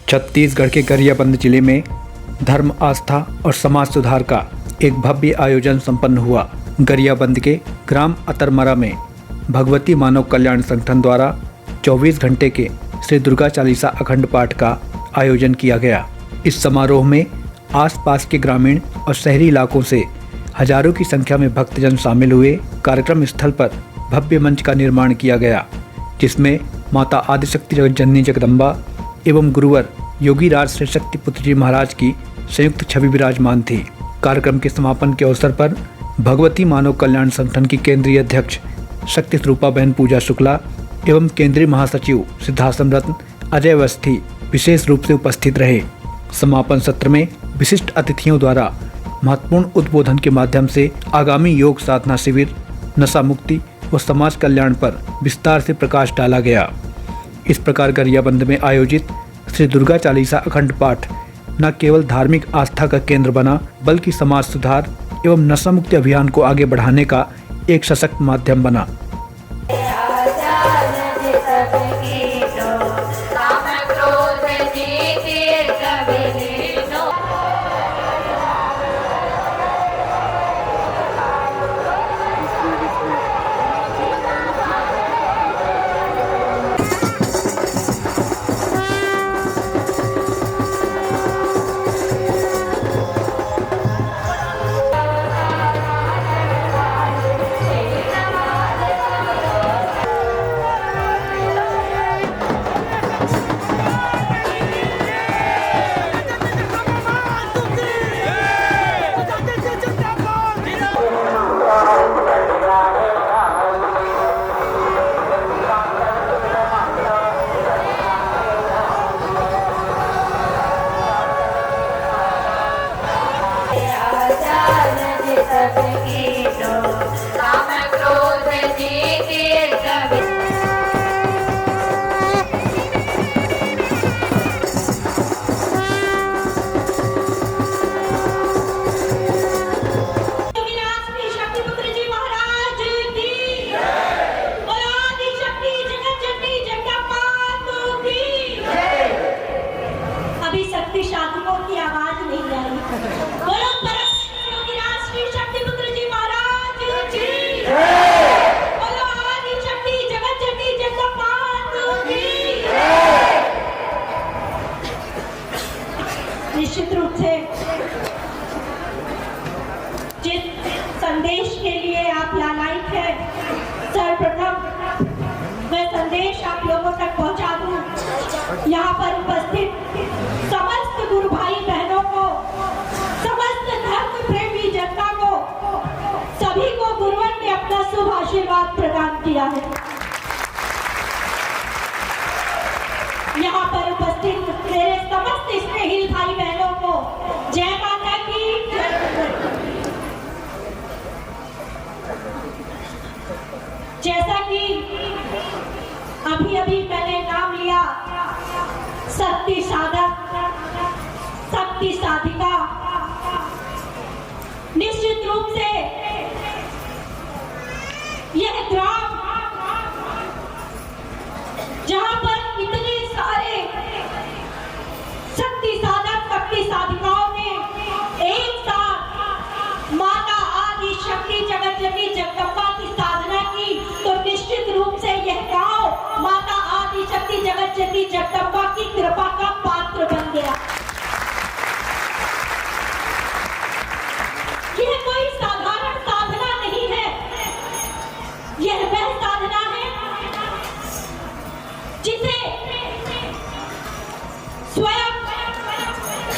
छत्तीसगढ़ के गरियाबंद जिले में धर्म, आस्था और समाज सुधार का एक भव्य आयोजन संपन्न हुआ। गरियाबंद के ग्राम अतरमरा में भगवती मानव कल्याण संगठन द्वारा 24 घंटे के श्री दुर्गा चालीसा अखंड पाठ का आयोजन किया गया। इस समारोह में आसपास के ग्रामीण और शहरी इलाकों से हजारों की संख्या में भक्तजन शामिल हुए। कार्यक्रम स्थल पर भव्य मंच का निर्माण किया गया, जिसमें माता आदिशक्ति जगज्जननी जगदम्बा एवं गुरुवर योगी राज श्री शक्ति पुत्र जी महाराज की संयुक्त छवि विराजमान थी। कार्यक्रम के समापन के अवसर पर भगवती मानव कल्याण संगठन की केंद्रीय अध्यक्ष शक्ति स्वरूपा बहन पूजा शुक्ला एवं केंद्रीय महासचिव सिद्धाश्रम रत्न अजय अवस्थी विशेष रूप से उपस्थित रहे। समापन सत्र में विशिष्ट अतिथियों द्वारा महत्वपूर्ण उद्बोधन के माध्यम से आगामी योग साधना शिविर, नशा मुक्ति व समाज कल्याण पर विस्तार से प्रकाश डाला गया। इस प्रकार गरियाबंद में आयोजित श्री दुर्गा चालीसा अखंड पाठ न केवल धार्मिक आस्था का केंद्र बना, बल्कि समाज सुधार एवं नशा मुक्ति अभियान को आगे बढ़ाने का एक सशक्त माध्यम बना। निश्चित रूप से जिस संदेश के लिए आप लालायित हैं, सर्वप्रथम मैं संदेश आप लोगों तक पहुंचा दूं। यहाँ पर उपस्थित समस्त गुरु भाई बहनों को, समस्त धर्म प्रेमी जनता को, सभी को गुरुवर ने अपना शुभ आशीर्वाद प्रदान किया है। यहाँ पर उपस्थित मेरे समस्त स्नेही भाई बहनों को जय माता की जय। जैसा कि अभी मैंने नाम लिया, शक्ति साधक, शक्ति साधिका, निश्चित रूप से यह ग्राम जहां पर इतने सारे शक्ति साधक, शक्ति साधिकाओं ने एक साथ माता आदि शक्ति जगज्जननी जगदम्बा की साधना की, तो निश्चित रूप से यह गांव माता आदि शक्ति जगज्जननी जगदम्बा की कृपा का पात्र बन गया। यह कोई साधारण साधना नहीं है, यह वह साधना है जिसे स्वयं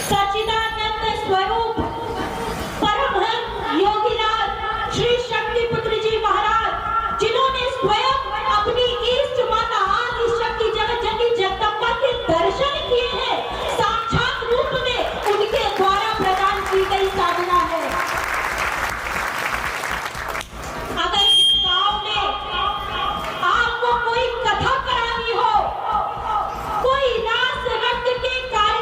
सच्चिदानंद स्वरूप परमहंस योगीराज श्री शक्ति पुत्र जी महाराज, जिन्होंने स्वयं अपनी इष्ट माता आदि शक्ति जगज्जननी जगदम्बा के दर्शन किए हैं, साक्षात रूप में उनके द्वारा प्रदान की गई साधना है। अगर इस गांव में आपको कोई कथा करानी हो, कोई रास रक्त के कार्य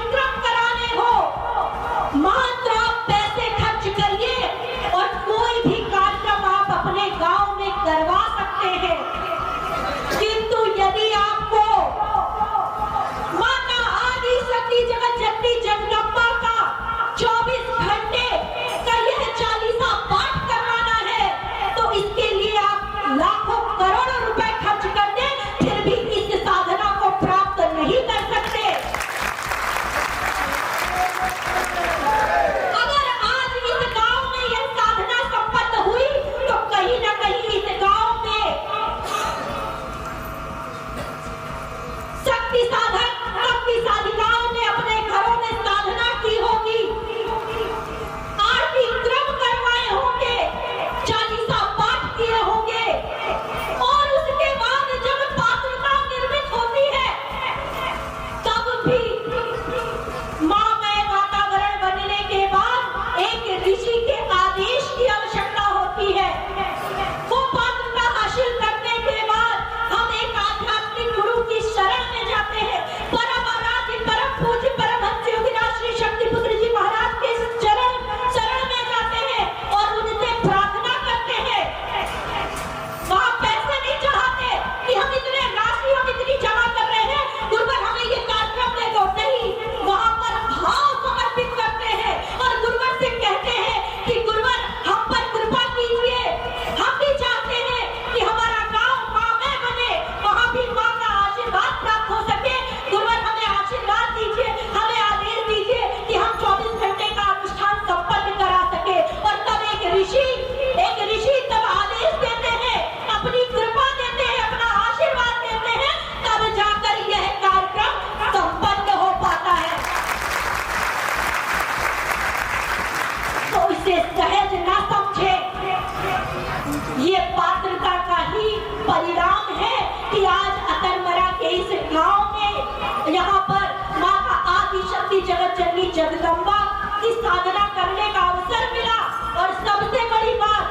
शक्ति जगदम्बा की साधना करने का अवसर मिला। और सबसे बड़ी बात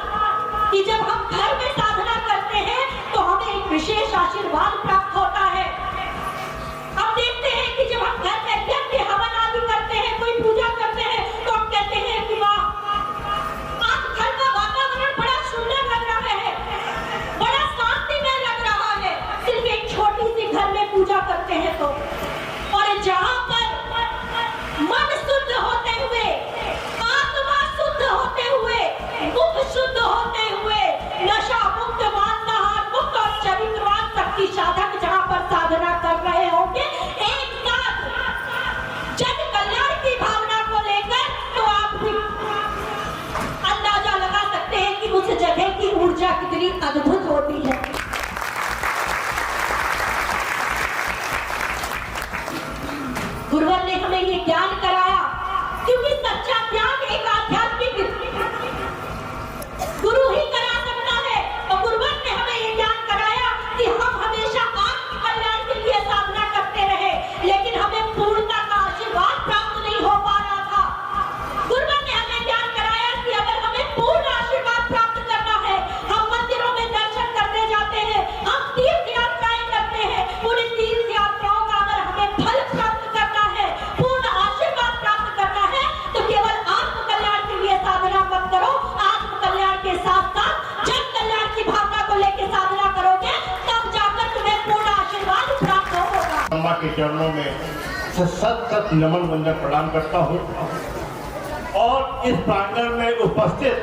कि जब हम घर में साधना करते हैं तो हमें एक विशेष आशीर्वाद प्राप्त होता है। हम देखते हैं कि जब हम घर में यज्ञ हवन आदि करते हैं, कोई पूजा करते हैं, तो हम कहते हैं कि वाह, आज घर का वातावरण बड़ा सुंदर लग रहा है, बड़ा शांतिमय लग रहा है, सिर्फ एक छोटी सी घर में पूजा करते हैं तो। और जहां पर मन शुद्ध होते हुए, आत्मा शुद्ध होते हुए, मुख शुद्ध होते हुए, नशा मुक्त, मांसाहार मुक्त और चरित्रवान शक्ति साधक जहां पर साधना कर रहे होंगे एक साथ जन कल्याण की भावना को लेकर, तो आप भी अंदाजा लगा सकते हैं कि उस जगह की ऊर्जा कितनी अद्भुत होती है। गुरुवर ने हमें ये ज्ञान कराया, क्योंकि सच्चा ज्ञान एक आध्यात्मिक गुरु ही करा सकता है। और गुरुवर ने हमें ये ज्ञान कराया कि हम हमेशा आत्म कल्याण के लिए साधना करते रहे, लेकिन हमें पूर्णता का आशीर्वाद प्राप्त नहीं हो पा रहा था। गुरुवर ने हमें ज्ञान कराया कि अगर हमें पूर्ण आशीर्वाद प्राप्त करना है, हम मंदिरों में दर्शन करने जाते हैं, हम तीर्थ यात्राएं करते हैं, उन तीर्थ यात्राओं का अगर हमें फल प्राप्त करना है, पूर्ण आशीर्वाद प्राप्त करना है, तो केवल आत्म कल्याण के लिए साधना मत करो, आत्म कल्याण के साथ साथ जन कल्याण की भावना को लेकर साधना करोगे, तब जाकर तुम्हें पूर्ण आशीर्वाद प्राप्त होगा। अम्मा के चरणों में सत नमन वंदन प्रणाम करता हूँ। और इस प्रांगण में उपस्थित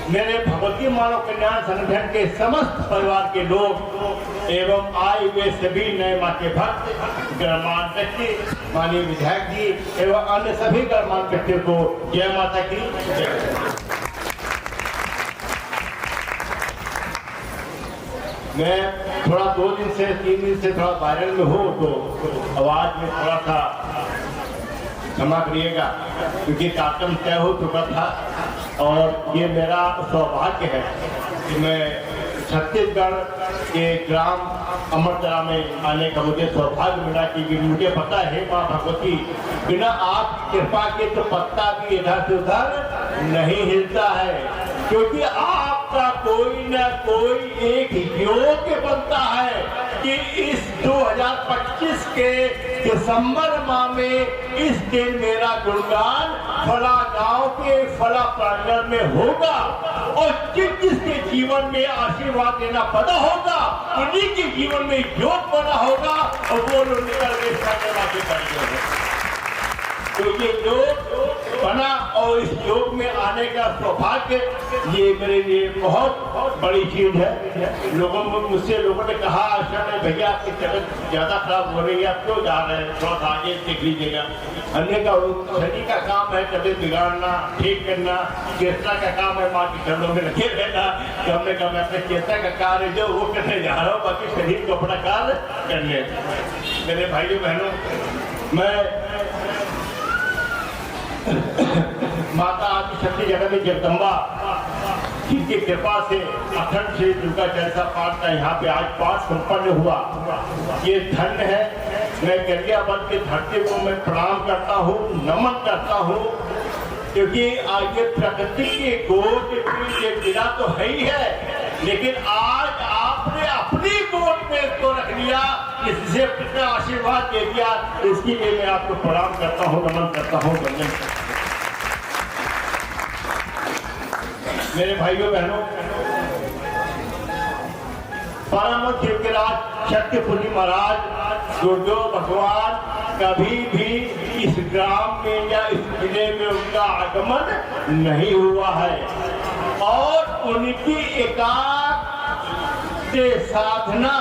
मेरे भगवती मानव कल्याण संगठन के समस्त परिवार के लोग एवं आए हुए सभी नए माँ के भक्त, गणमान्य व्यक्ति, माननीय विधायक जी एवं अन्य सभी गणमान्य व्यक्तियों को जय माता की जय। मैं थोड़ा 2 दिन से 3 दिन से थोड़ा वायरल में हूँ, तो आवाज में थोड़ा सा क्षमा करिएगा, क्योंकि कार्यक्रम तय हो चुका था। और ये मेरा सौभाग्य है कि मैं छत्तीसगढ़ के ग्राम अमरतरा में आने का मुझे सौभाग्य मिला, क्योंकि मुझे पता है माँ भगवती बिना आपकी कृपा के तो पत्ता भी इधर से उधर नहीं हिलता है, क्योंकि आपका कोई न कोई एक योग बनता है कि इस 2025 के दिसंबर माह में इस दिन मेरा गुणगान फला गांव के फला प्रांगण में होगा। और जिसके जीवन में आशीर्वाद देना पता होगा, उन्हीं के जीवन में योग बना होगा, और वो लोग निकल के करेंगे। तो ये योग बना, और इस योग में आने का सौभाग्य ये मेरे लिए बहुत बड़ी चीज है। लोगों ने कहा भैया आपकी तबीयत ज्यादा खराब हो रही है, आप क्यों जा रहे हैं, थोड़ा सा आगे देख लीजिएगा। अन्य का शनि का काम है तबीयत बिगाड़ना, ठीक करना, चेतना का काम है माँ के चरणों में लगे रहना। तो हमने कहा मैं अपने चेतना का कार्य जो वो करने जा रहा हूँ, बाकी शरीर को अपना कार्य करने। मेरे भाइयों बहनों, मैं माता आदिशक्ति जगत जगदम्बा जिनकी कृपा से अखंड श्री दुर्गा चालीसा पाठ का यहाँ पे आज पाठ संपन्न हुआ, ये धन्य है। मैं गरियाबंद की धरती को मैं प्रणाम करता हूँ, नमन करता हूँ, क्योंकि आज ये प्रकृति के गोद ये गिरा तो है ही है, लेकिन आज आपने अपनी गोद में इसको रख लिया, इससे कितना आशीर्वाद दे दिया, इसके लिए मैं आपको प्रणाम करता हूँ, नमन करता हूँ, वंदन करता हूँ। मेरे भाइयों बहनों, परम शिवराज शक्तिपुरी महाराज जो भगवान कभी भी इस ग्राम में या इस जिले में उनका आगमन नहीं हुआ है, और उनकी एकांत साधना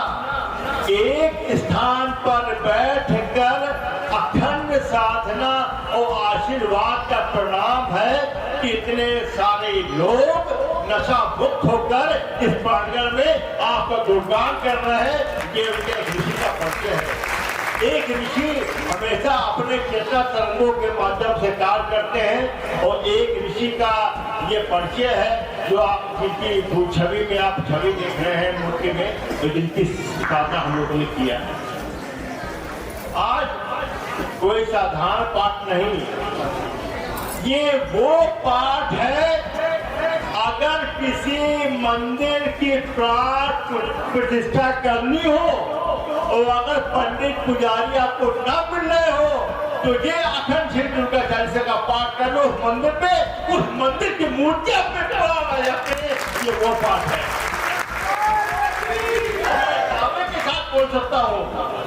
एक स्थान पर बैठकर अखंड साधना और आशीर्वाद का परिणाम है कि इतने सारे लोग नशा मुक्त होकर इस प्रांगण में आपका गुणगान कर रहे हैं। ये उनके ऋषि का परिचय है। एक ऋषि हमेशा अपने चेतना तरंगों के माध्यम से कार्य करते हैं, और एक ऋषि का ये परिचय है जो आप जिनकी छवि में आप छवि देख रहे हैं मूर्ति में, तो जिनकी साधना हम लोगों ने किया है। आज कोई साधारण पाठ नहीं, ये वो पाठ है अगर किसी मंदिर की प्राण प्रतिष्ठा करनी हो और अगर पंडित पुजारी आपको न मिल रहे हो तो ये अखंड श्री दुर्गा चालीसा का पाठ कर लो उस मंदिर पे, उस मंदिर की मूर्ति अपने टकरा जाते हैं। ये वो पाठ है। दावे के साथ बोल सकता हूँ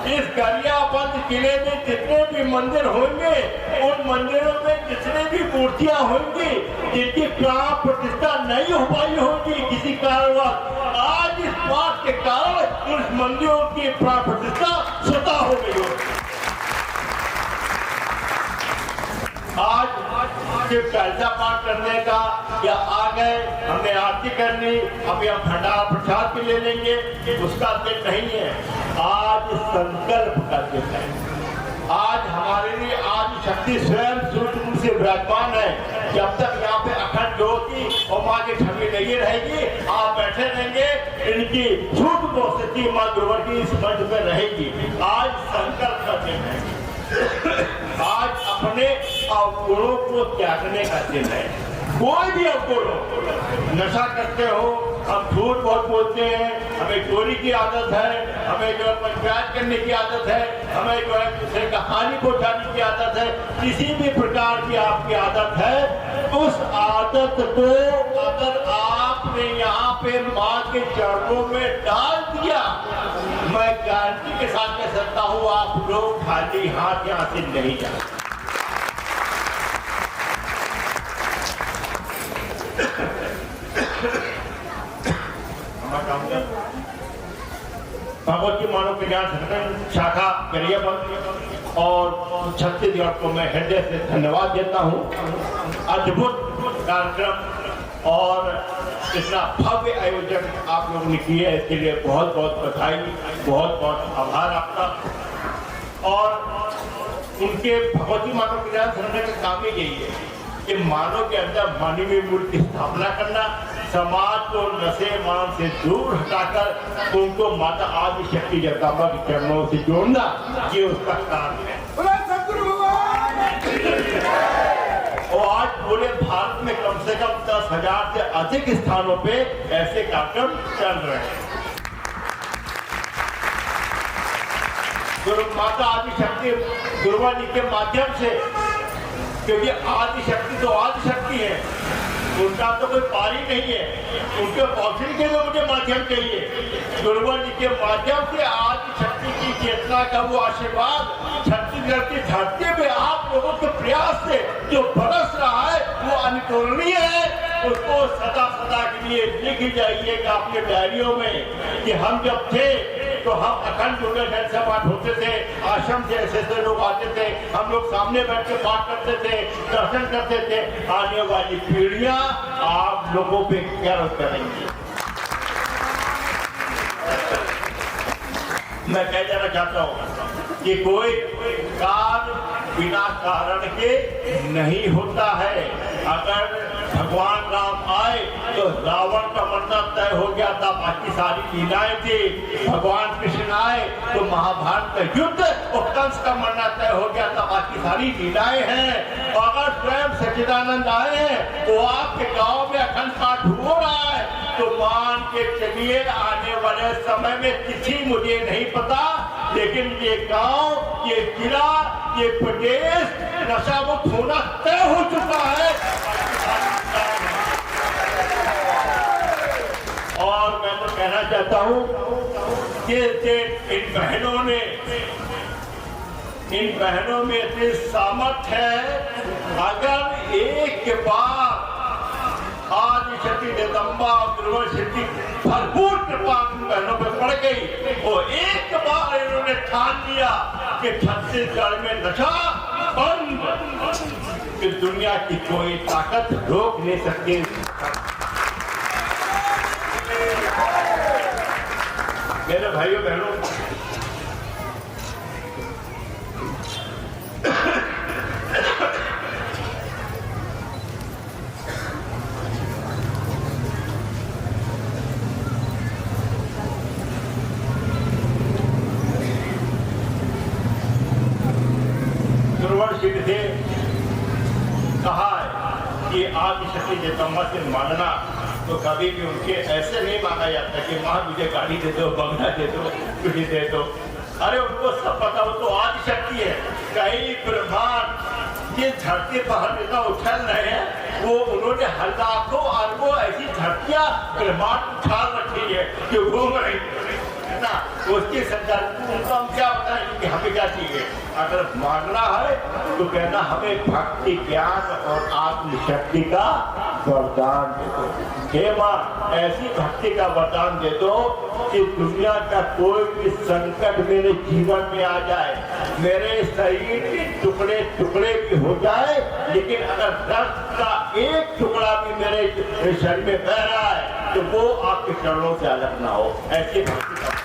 इस गरियाबंद किले में जितने भी मंदिर होंगे उन मंदिरों में जितने भी मूर्तियां होंगी जिनकी प्राण प्रतिष्ठा नहीं हो पाई होगी किसी कारणवश, आज इस पाठ के कारण उस मंदिरों की प्राण प्रतिष्ठा स्वतः हो गई होगी। आज सिर्फ चालीसा पाठ करने का या आ गए हमने आरती करनी अभी हम भंडारा प्रसाद भी ले लेंगे उसका दिन नहीं है। आज संकल्प का दिन है। आज हमारे लिए आज शक्ति स्वयं सूक्ष्म रूप से विराजमान है। जब तक यहाँ पे अखंड ज्योति और माँ की छवि नहीं रहेगी आप बैठे रहेंगे, इनकी सूक्ष्म उपस्थिति माँ दुर्गा की इस मंच में रहेगी। आज संकल्प का दिन है। आज अपने अवगुणों को त्यागने का दिन है। कोई भी अवगुण हो, नशा करते हो, हम झूठ बहुत बोलते हैं, हमें चोरी की आदत है, हमें जो है पंचायत करने की आदत है, हमें जो है दूसरे का हानि पहुंचाने की आदत है, किसी भी प्रकार की आपकी आदत है, उस आदत को अगर आपने यहाँ पे माँ के चरणों में डाल दिया, मैं गारंटी के साथ कह सकता हूँ आप लोग खाली हाथ यहाँ से नहीं जाते। भगवती मानव कल्याण संगठन शाखा गरियाबंद और छत्तीसगढ़ को मैं हृदय से धन्यवाद देता हूँ। अद्भुत कार्यक्रम और इतना भव्य आयोजन आप लोगों ने किया है, इसके लिए बहुत बहुत बधाई, बहुत बहुत आभार आपका। और उनके भगवती मानव कल्याण संगठन का काम ही यही है कि मानव के अंदर मानवीय मूल्य की स्थापना करना, समाज को नशे मान से दूर हटाकर उनको माता आदि शक्ति जगदम्बा के चरणों से जोड़ना, ये उसका काम है। और आज पूरे भारत में कम से कम 10,000 से अधिक स्थानों पे ऐसे कार्यक्रम चल रहे हैं। गुरु माता आदि शक्ति दुर्गा जी के माध्यम से, क्योंकि आदि शक्ति तो आदि शक्ति है, उनका तो कोई पारी नहीं है, उनके पहुंचने के लिए मुझे माध्यम चाहिए। दुर्गा जी के माध्यम से आदि शक्ति की चेतना का वो आशीर्वाद छत्तीसगढ़ की धरती में आप लोगों के प्रयास से जो बरस रहा है वो अनितुलनीय है। उसको सदा सदा के लिए लिख जाइएगा अपने डायरियों में कि हम जब थे तो हम अखंड दुर्गा चालीसा पाठ होते थे, आश्रम से ऐसे लोग आते थे, हम लोग सामने बैठ के पाठ करते थे, दर्शन करते थे। आने वाली पीढ़ियां आप लोगों पे गर्व करेंगी। मैं कह देना चाहता हूं कि कोई कार्य बिना कारण के नहीं होता है। अगर भगवान राम आए तो रावण का मरना तय हो गया था, बाकी सारी लीलाएं थी। भगवान कृष्ण आए तो महाभारत का युद्ध और कंस का मरना तय हो गया था, बाकी सारी लीलाएं हैं। अगर स्वयं सच्चिदानंद आए हैं तो आपके गांव में अखंड पाठ हो रहा है तो मान के चलिए आने वाले समय में किसी मुझे नहीं पता, लेकिन ये गांव, ये जिला, ये प्रदेश नशा मुक्त होना तय हो चुका है। और मैं तो कहना चाहता हूं कि इन बहनों में इतनी सामर्थ्य है, अगर एक बार आदि शक्ति जगदम्बा दुर्गा शक्ति भरपूर कृपा बहनों पे पड़ गई और एक बार इन्होंने ठान लिया कि छत्तीसगढ़ में नशा बंद, कि दुनिया की कोई ताकत रोक नहीं सकती। मेरे भाइयों बहनों, सुरवर सिंह से कहा है कि आदि शक्ति जगदम्बा से मांगना, तो कभी भी उनके ऐसे नहीं मांगा जाता कि माँ मुझे गाड़ी दे दो, बंगला दे दो, कुछ दे दो। अरे उनको सब पता, वो तो आदि शक्ति है। कई ब्रह्मांड जिस धरती पर हर नेता उछल रहे हैं, वो उन्होंने लाखों अरबों ऐसी धरतियां ब्रह्मांड उछाल रखी है जो घूम रही है ना। उसकी संदर्भ उनको हम क्या बताएंगे कि हमें क्या चाहिए। अगर मांगना है तो कहना हमें भक्ति, ज्ञान और आत्मशक्ति का वरदान दे दो। हे माँ, ऐसी भक्ति का वरदान दे दो कि दुनिया का कोई भी संकट मेरे जीवन में आ जाए, मेरे शरीर के टुकड़े टुकड़े भी हो जाए, लेकिन अगर दर्द का एक टुकड़ा भी मेरे शरीर में बह रहा है तो वो आपके चरणों से अलग ना हो। ऐसी भक्ति का